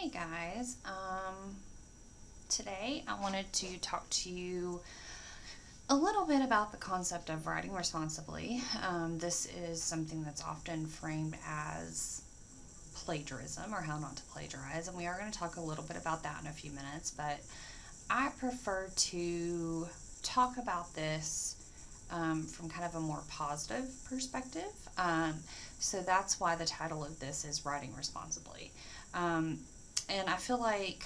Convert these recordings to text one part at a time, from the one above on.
Hey guys, today I wanted to talk to you a little bit about the concept of writing responsibly. This is something that's often framed as plagiarism or how not to plagiarize, and we are going to talk a little bit about that in a few minutes, but I prefer to talk about this from kind of a more positive perspective. So that's why the title of this is Writing Responsibly. Um, and I feel like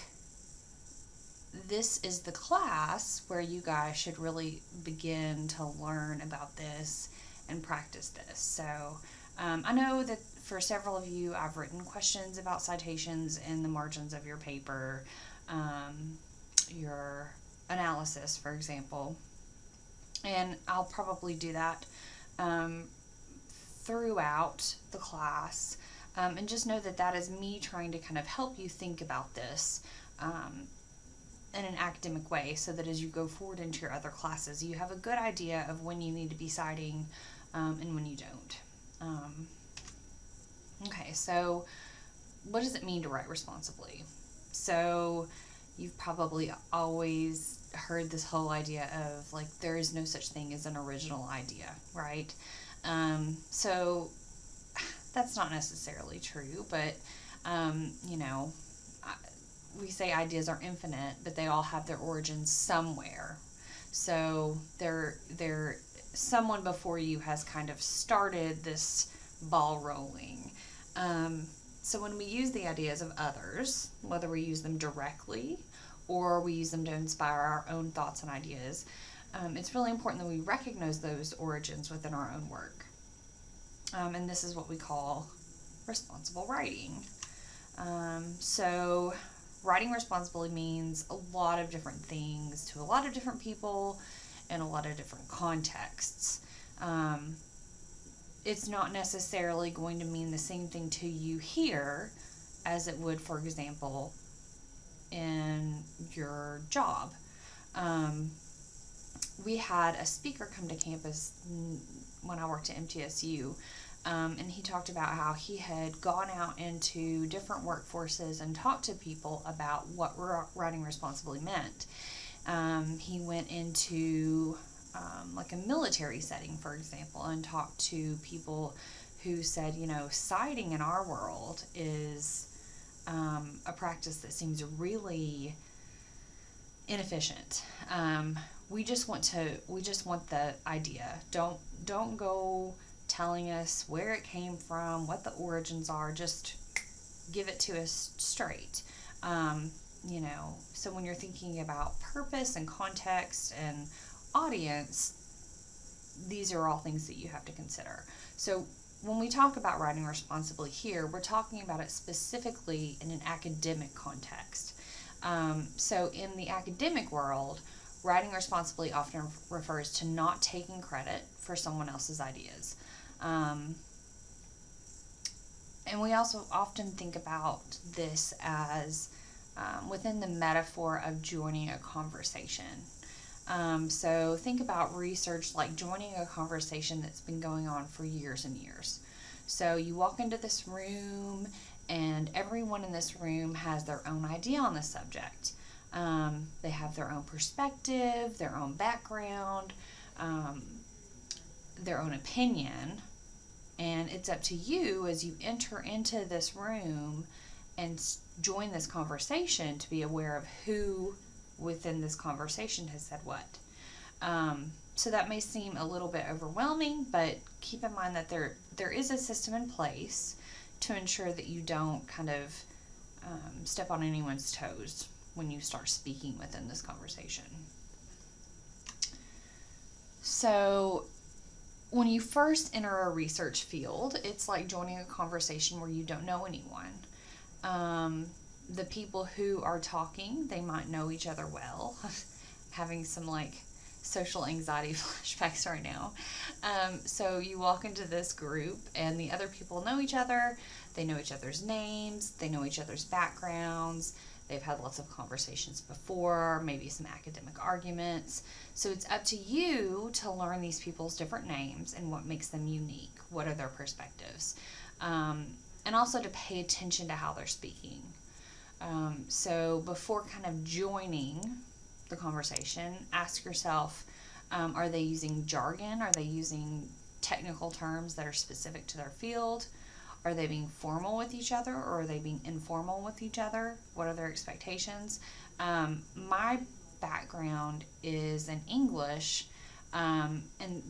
this is the class where you guys should really begin to learn about this and practice this. So I know that for several of you, I've written questions about citations in the margins of your paper, your analysis, for example. And I'll probably do that um, throughout the class. And just know that that is me trying to kind of help you think about this in an academic way so that as you go forward into your other classes, you have a good idea of when you need to be citing and when you don't. Okay, so what does it mean to write responsibly? So you've probably always heard this whole idea of like there is no such thing as an original idea, right? So that's not necessarily true, but you know, we say ideas are infinite, but they all have their origins somewhere. So they're someone before you has kind of started this ball rolling. So when we use the ideas of others, whether we use them directly or we use them to inspire our own thoughts and ideas, it's really important that we recognize those origins within our own work. And this is what we call responsible writing. So writing responsibly means a lot of different things to a lot of different people in a lot of different contexts. It's not necessarily going to mean the same thing to you here as it would, for example, in your job. We had a speaker come to campus when I worked at MTSU, and he talked about how he had gone out into different workforces and talked to people about what writing responsibly meant. He went into like a military setting, for example, and talked to people who said, you know, citing in our world is a practice that seems really inefficient. We just want the idea. Don't go telling us where it came from, what the origins are. Just give it to us straight. You know, so when you're thinking about purpose and context and audience, these are all things that you have to consider. So when we talk about writing responsibly here, we're talking about it specifically in an academic context. So in the academic world, writing responsibly often refers to not taking credit for someone else's ideas. And we also often think about this as within the metaphor of joining a conversation. So think about research like joining a conversation that's been going on for years and years. So you walk into this room and everyone in this room has their own idea on the subject. They have their own perspective, their own background, their own opinion, and it's up to you as you enter into this room and join this conversation to be aware of who within this conversation has said what. So that may seem a little bit overwhelming, but keep in mind that there is a system in place to ensure that you don't kind of step on anyone's toes when you start speaking within this conversation. So when you first enter a research field, it's like joining a conversation where you don't know anyone. The people who are talking, they might know each other well. Having some like social anxiety flashbacks right now. So you walk into this group and the other people know each other. They know each other's names. They know each other's backgrounds. They've had lots of conversations before, maybe some academic arguments. So it's up to you to learn these people's different names and what makes them unique. What are their perspectives? And also to pay attention to how they're speaking. So before kind of joining the conversation, ask yourself, are they using jargon? Are they using technical terms that are specific to their field? Are they being formal with each other, or are they being informal with each other? What are their expectations? My background is in English, and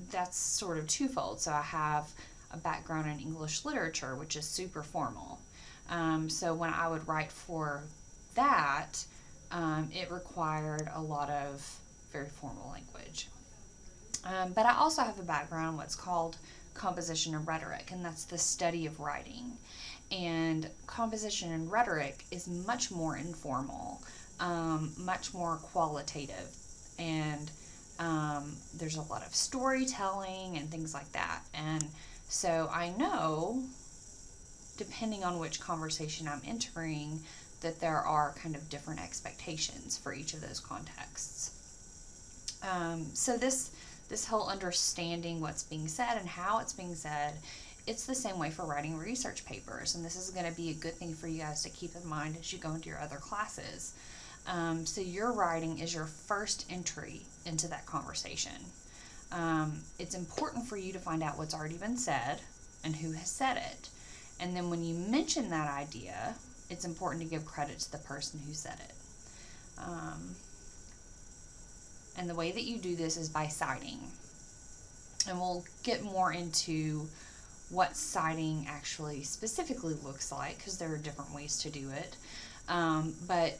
that's sort of twofold. So I have a background in English literature, which is super formal. So when I would write for that, it required a lot of very formal language. But I also have a background, what's called composition and rhetoric, and that's the study of writing. And composition and rhetoric is much more informal, much more qualitative, and there's a lot of storytelling and things like that. And so I know, depending on which conversation I'm entering, that there are kind of different expectations for each of those contexts. So this whole understanding what's being said and how it's being said, it's the same way for writing research papers, and this is going to be a good thing for you guys to keep in mind as you go into your other classes. So your writing is your first entry into that conversation. It's important for you to find out what's already been said and who has said it. And then when you mention that idea, it's important to give credit to the person who said it. And the way that you do this is by citing. And we'll get more into what citing actually specifically looks like, because there are different ways to do it. But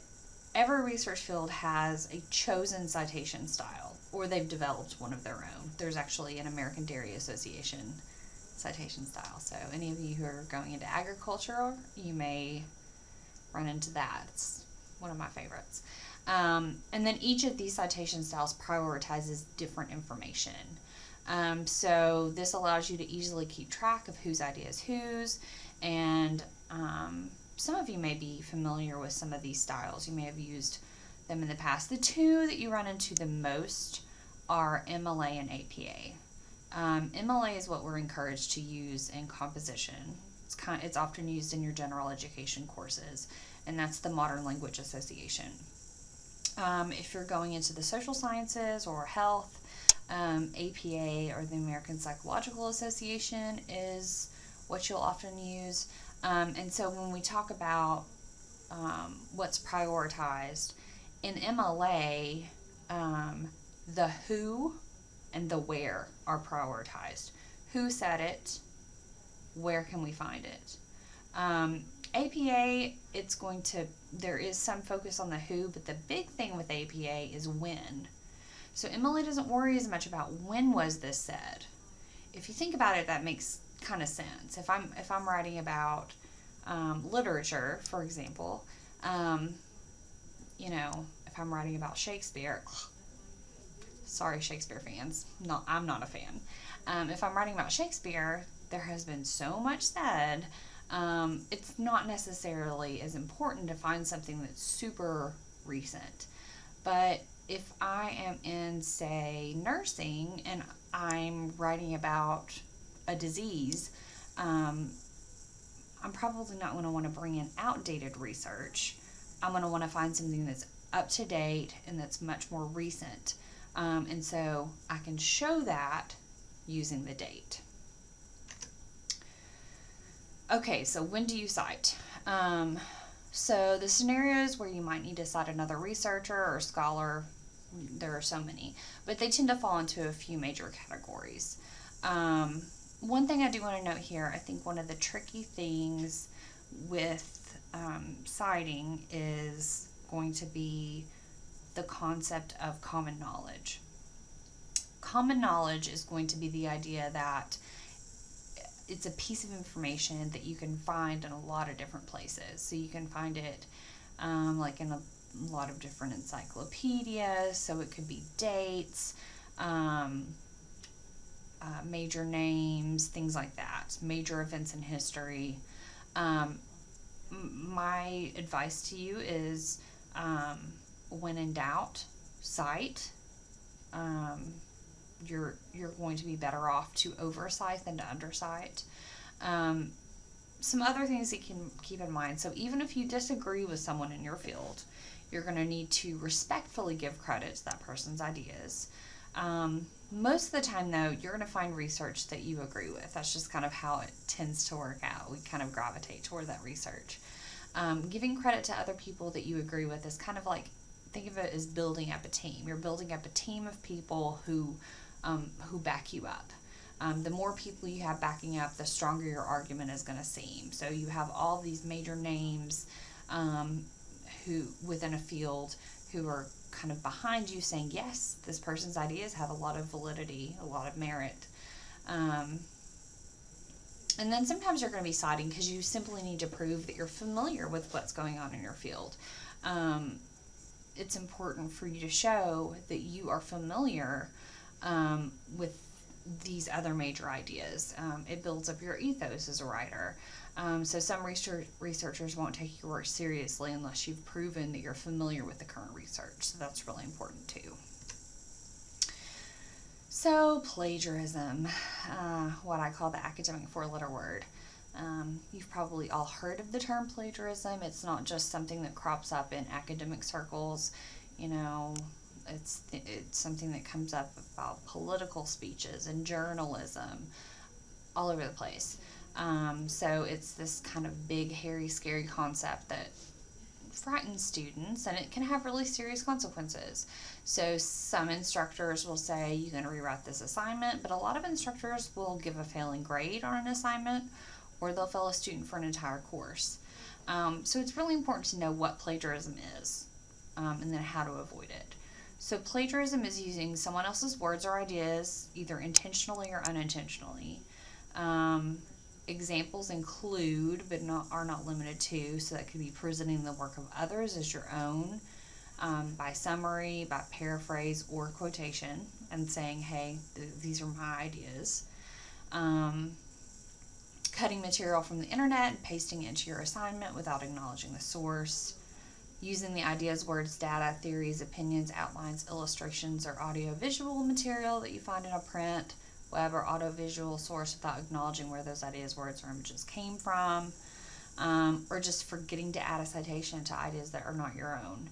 every research field has a chosen citation style, or they've developed one of their own. There's actually an American Dairy Association citation style. So any of you who are going into agriculture, you may run into that. It's one of my favorites. And then each of these citation styles prioritizes different information. So this allows you to easily keep track of whose idea is whose, and some of you may be familiar with some of these styles. You may have used them in the past. The two that you run into the most are MLA and APA. MLA is what we're encouraged to use in composition. It's often used in your general education courses, and that's the Modern Language Association. If you're going into the social sciences or health, APA, or the American Psychological Association, is what you'll often use. And so when we talk about what's prioritized, in MLA, the who and the where are prioritized. Who said it? Where can we find it? APA, there is some focus on the who, but the big thing with APA is when. So MLA doesn't worry as much about when was this said. If you think about it, that makes kind of sense. If I'm writing about literature, for example, if I'm writing about Shakespeare, sorry Shakespeare fans, I'm not a fan. If I'm writing about Shakespeare, there has been so much said. It's not necessarily as important to find something that's super recent. But if I am in, say, nursing, and I'm writing about a disease, I'm probably not going to want to bring in outdated research. I'm going to want to find something that's up to date and that's much more recent. And so I can show that using the date. Okay, so when do you cite? So the scenarios where you might need to cite another researcher or scholar, there are so many, but they tend to fall into a few major categories. One thing I do want to note here, I think one of the tricky things with citing is going to be the concept of common knowledge. Common knowledge is going to be the idea that it's a piece of information that you can find in a lot of different places. So you can find it like in a lot of different encyclopedias. So it could be dates, major names, things like that, major events in history. My advice to you is when in doubt, cite. You're going to be better off to oversight than to undercite. some other things that you can keep in mind. So even if you disagree with someone in your field, you're going to need to respectfully give credit to that person's ideas. Most of the time, though, you're going to find research that you agree with. That's just kind of how it tends to work out. We kind of gravitate toward that research. Giving credit to other people that you agree with is kind of like, think of it as building up a team. You're building up a team of people who back you up. The more people you have backing up, the stronger your argument is going to seem. So you have all these major names who within a field who are kind of behind you saying, yes, this person's ideas have a lot of validity, a lot of merit. And then sometimes you're going to be siding because you simply need to prove that you're familiar with what's going on in your field. It's important for you to show that you are familiar with these other major ideas. It builds up your ethos as a writer. So some researchers won't take your work seriously unless you've proven that you're familiar with the current research. So that's really important too. So plagiarism, what I call the academic four-letter word. You've probably all heard of the term plagiarism. It's not just something that crops up in academic circles. It's something that comes up about political speeches and journalism all over the place. So it's this kind of big, hairy, scary concept that frightens students, and it can have really serious consequences. So some instructors will say, you're going to rewrite this assignment, but a lot of instructors will give a failing grade on an assignment, or they'll fail a student for an entire course. So it's really important to know what plagiarism is, and then how to avoid it. So plagiarism is using someone else's words or ideas, either intentionally or unintentionally. Examples include, but are not limited to, so that could be presenting the work of others as your own, by summary, by paraphrase, or quotation, and saying, hey, these are my ideas. Cutting material from the internet and pasting it into your assignment without acknowledging the source. Using the ideas, words, data, theories, opinions, outlines, illustrations, or audio-visual material that you find in a print, web, or audiovisual source without acknowledging where those ideas, words, or images came from, or just forgetting to add a citation to ideas that are not your own.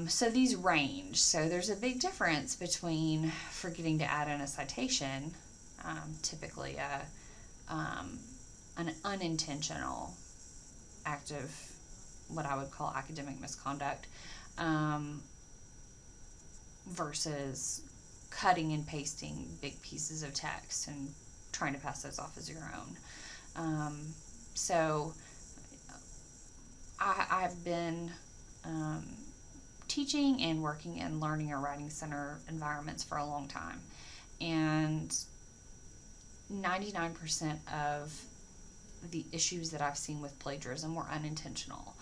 So these range. So there's a big difference between forgetting to add in a citation, typically an unintentional act of what I would call academic misconduct, versus cutting and pasting big pieces of text and trying to pass those off as your own. So I've been teaching and working in learning or writing center environments for a long time, and 99% of the issues that I've seen with plagiarism were unintentional.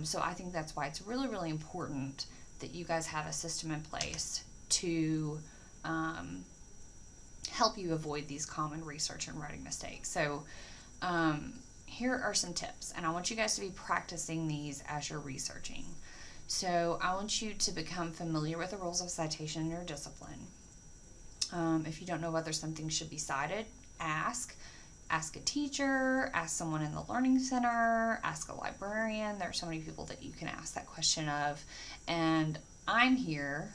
So I think that's why it's really, really important that you guys have a system in place to help you avoid these common research and writing mistakes. So here are some tips, and I want you guys to be practicing these as you're researching. So I want you to become familiar with the rules of citation in your discipline. If you don't know whether something should be cited, ask a teacher, ask someone in the learning center, ask a librarian. There are so many people that you can ask that question of. And I'm here,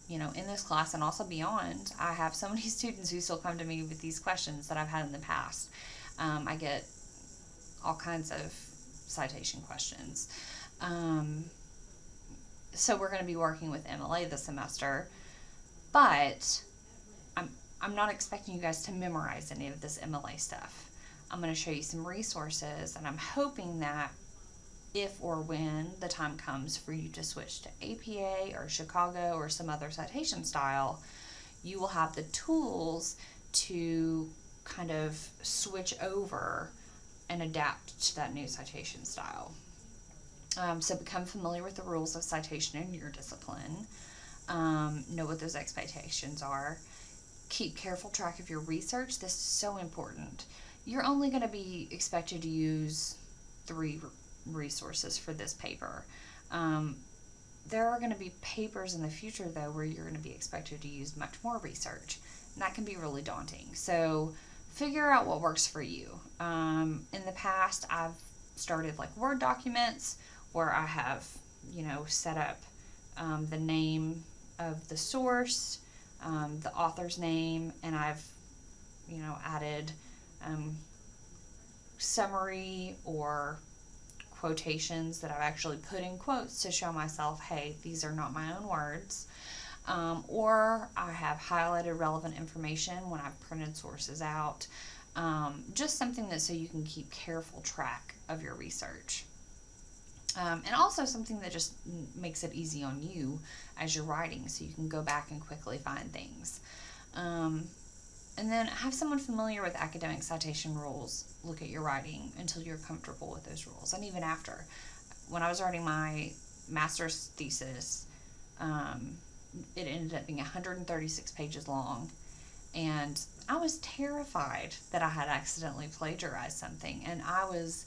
in this class and also beyond. I have so many students who still come to me with these questions that I've had in the past. I get all kinds of citation questions. So we're going to be working with MLA this semester, but I'm not expecting you guys to memorize any of this MLA stuff. I'm going to show you some resources, and I'm hoping that if or when the time comes for you to switch to APA or Chicago or some other citation style, you will have the tools to kind of switch over and adapt to that new citation style. So become familiar with the rules of citation in your discipline. Know what those expectations are. Keep careful track of your research. This is so important. You're only going to be expected to use 3 resources for this paper. There are going to be papers in the future, though, where you're going to be expected to use much more research, and that can be really daunting. So figure out what works for you. In the past, I've started like Word documents where I have, set up the name of the source, the author's name, and I've, added summary or quotations that I've actually put in quotes to show myself, hey, these are not my own words. Or I have highlighted relevant information when I've printed sources out. Just something that so you can keep careful track of your research. And also something that just makes it easy on you as you're writing, so you can go back and quickly find things. And then have someone familiar with academic citation rules look at your writing until you're comfortable with those rules. And even after. When I was writing my master's thesis, it ended up being 136 pages long. And I was terrified that I had accidentally plagiarized something. And I was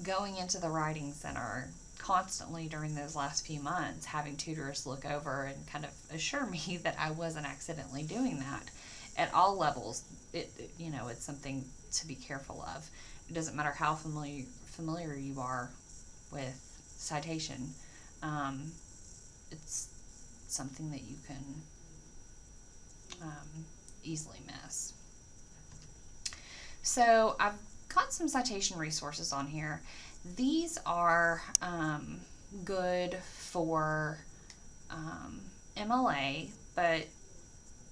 going into the writing center constantly during those last few months, having tutors look over and kind of assure me that I wasn't accidentally doing that. At all levels, it's something to be careful of. It doesn't matter how familiar you are with citation. It's something that you can easily miss. So I've got some citation resources on here. These are good for MLA, but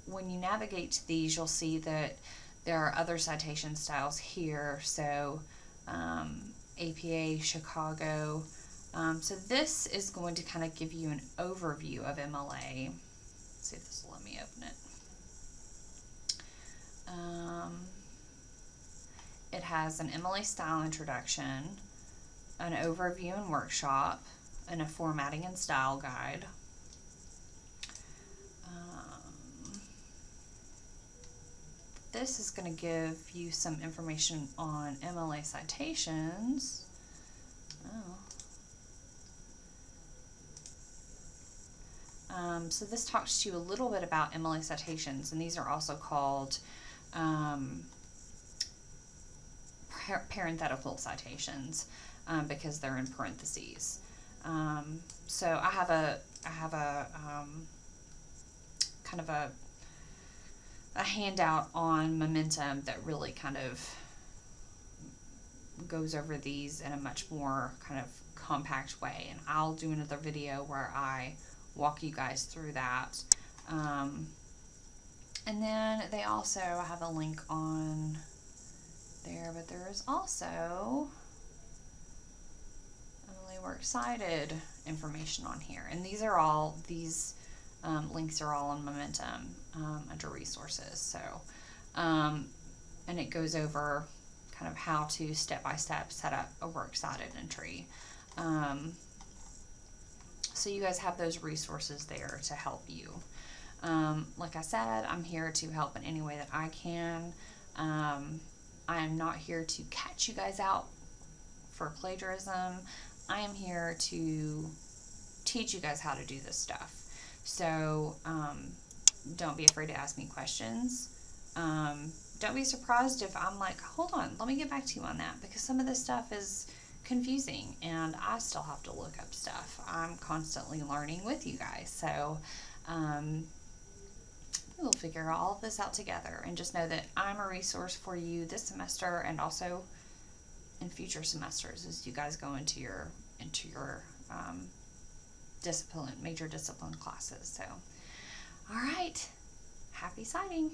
when you navigate to these, you'll see that there are other citation styles here. So APA, Chicago. So this is going to kind of give you an overview of MLA. Let's see if this will let me open it. It has an MLA style introduction, an overview and workshop, and a formatting and style guide. This is going to give you some information on MLA citations. So this talks to you a little bit about MLA citations, and these are also called parenthetical citations because they're in parentheses. So I have a kind of a handout on momentum that really kind of goes over these in a much more kind of compact way, and I'll do another video where I walk you guys through that. And then they also have a link on there, but there is also Emily Works Cited information on here, and these links are all on Momentum under resources. So, and it goes over kind of how to step-by-step set up a works cited entry. So you guys have those resources there to help you. Like I said, I'm here to help in any way that I can. I am not here to catch you guys out for plagiarism. I am here to teach you guys how to do this stuff. So don't be afraid to ask me questions. Don't be surprised if I'm like, hold on, let me get back to you on that, because some of this stuff is confusing and I still have to look up stuff. I'm constantly learning with you guys. So we'll figure all of this out together, and just know that I'm a resource for you this semester and also in future semesters as you guys go into your major discipline classes. So, all right, happy citing.